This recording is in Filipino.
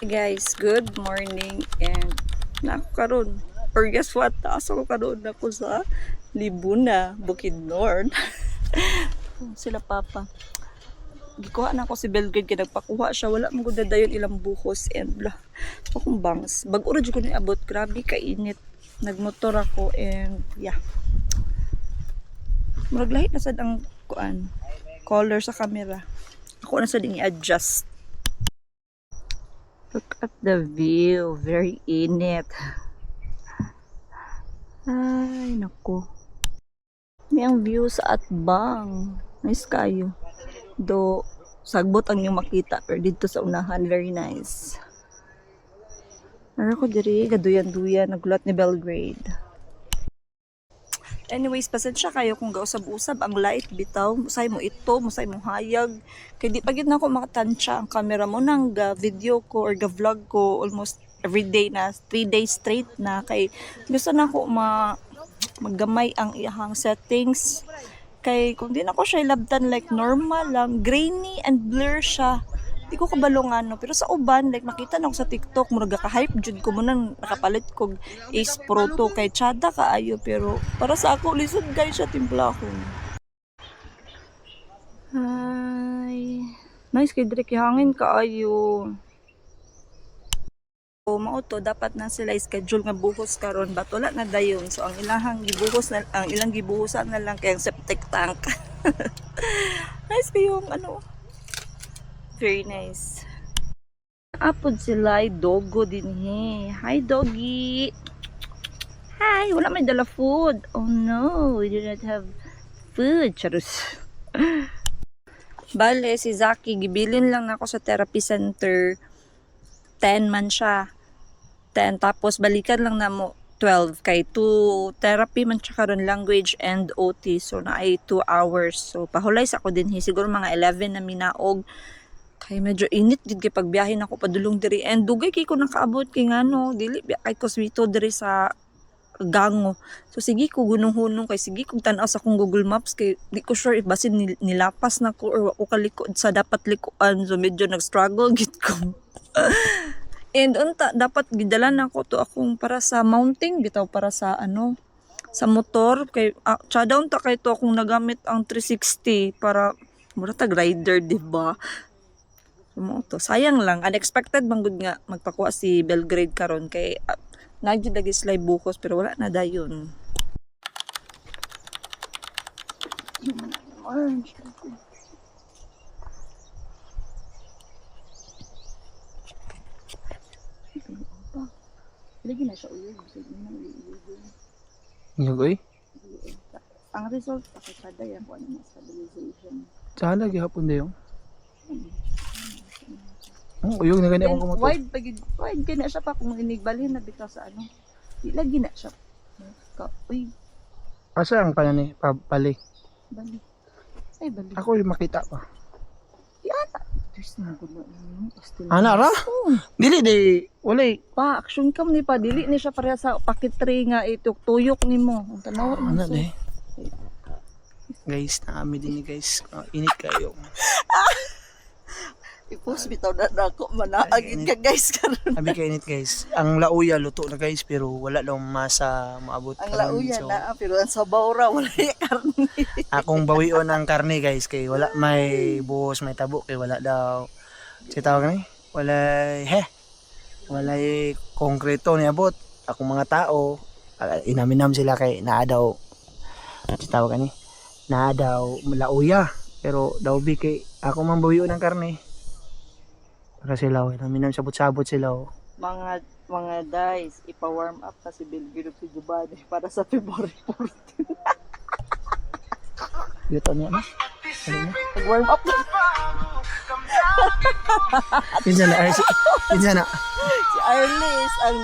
Guys, good morning and karon or guess what, taas ako karon ako sa Libuna, Bukidnon. Sila papa gikuha na ako si Belgrade kaya nagpakuha siya, wala mo gud dayon ilang buhos and blah akong bangs bag-o ra jud ko ni abot, grabe kainit. Nagmotor ako and yeah, murag lahi na sad ang kuan color sa camera, ako na sad i-adjust. Look at the view, very init. Ay, naku. May ang view sa Atbang. Nice kayo. Do, sagbot ang yung makita. Pero dito sa unahan, very nice. Pero ko diri, gaduyan-duyan, nagulat ni Belgrade. Anyways, pasensya kayo kung gausab-usab ang light bitaw. Musay mo ito, musay mo hayag. Kaya di pa gid na ako makatansya ang camera mo nang video ko or vlog ko almost every day na 3 days straight na. Kay gusto na ako maggamay ang iyang settings. Kay kung di na ko siya ilabtan like normal lang, grainy and blur siya. Di ko kabalong pero sa uban like makita na ako sa TikTok murag ka-hype jud ko mo nang nakapalit kog Ace Pro to kay tsada kaayo, pero para sa ako lisod guys siya timpla ko. Ay, nice kay dire hangin kaayo. O mao to dapat na sila schedule nga buhos karon but wala na dayon, so ang ilang gibuhosan na lang kay ang septic tank. Nice kayong very nice. Apod sila ay dogo din he. Hi doggy. Hi, wala may dala food. Oh no, we do not have food. Charus. Bale, si Zaki, gibilin lang ako sa therapy center. 10 man siya. 10, tapos balikan lang na mo 12 kay 2 therapy man siya karon, language and OT. So na ay 2 hours. So pahulay sa ako din he. Siguro mga 11 na minaog. Kay medyo init gid kay pagbiyahe nako padulong diri and dugay kay ko nakaabot kay ngano dili kay Coswito diri sa Gango. So sige ko gunong-hunong kay sige kog tan-aw sa akong Google Maps kay di ko sure if basin nilapas na ko or ako kalikod sa dapat likuan, so medyo nag-struggle gid ko. And unta dapat gidala na ko to akong para sa mounting bitaw para sa sa motor kay down ta kay to akong nagamit ang 360 para mura tag rider, di ba? To. Sayang lang, unexpected manggod nga magpakuha si Belgrade karon kay nagyud lagi slide buhos pero wala na dayon. Lagi na siya uyog, Uyoy? Ang result pakisada yan kung ano na stabilization. Tsala gihapon na yung? Uyog na ganyan akong kumotor. Wide kaya na siya pa kung inigbalhin na bitaw sa di lagi na siya. Uy. Asa ang kanya ni Pali? Bali. Ay, bali. Ako yung makita pa. Yata. There's no good na Ana ra? Dili di. Walay. Pa, action cam ni pa. Dili ni siya pareha sa pakitri nga tuyok ni mo. Ang tanaw. Ana di. Guys, naami din ni guys. Init kayo. I-post bitaw na ako. Manaagin ka guys karon. Sabi ka init guys. Ang lauya luto na guys pero wala daw masa maabot. Ang lauya so, na pero ang sabaw ra wala karne. Akong bawion ang karne guys kay wala may buhos, may tabo kay wala daw. Si tawag ni? Walay konkreto ni abot. Akong mga tao inaminam sila kay naa daw. Si tawag ni? Naa daw lauya pero daw bi kay ako man bawion ang karne. Para sila, namin sabot-sabot sila. Mga guys, ipa-warm up kasi Belgrade si Giovanni para sa February 14. Dito niya, no? Pag-warm up na. Pinsan na. Si Arlis ang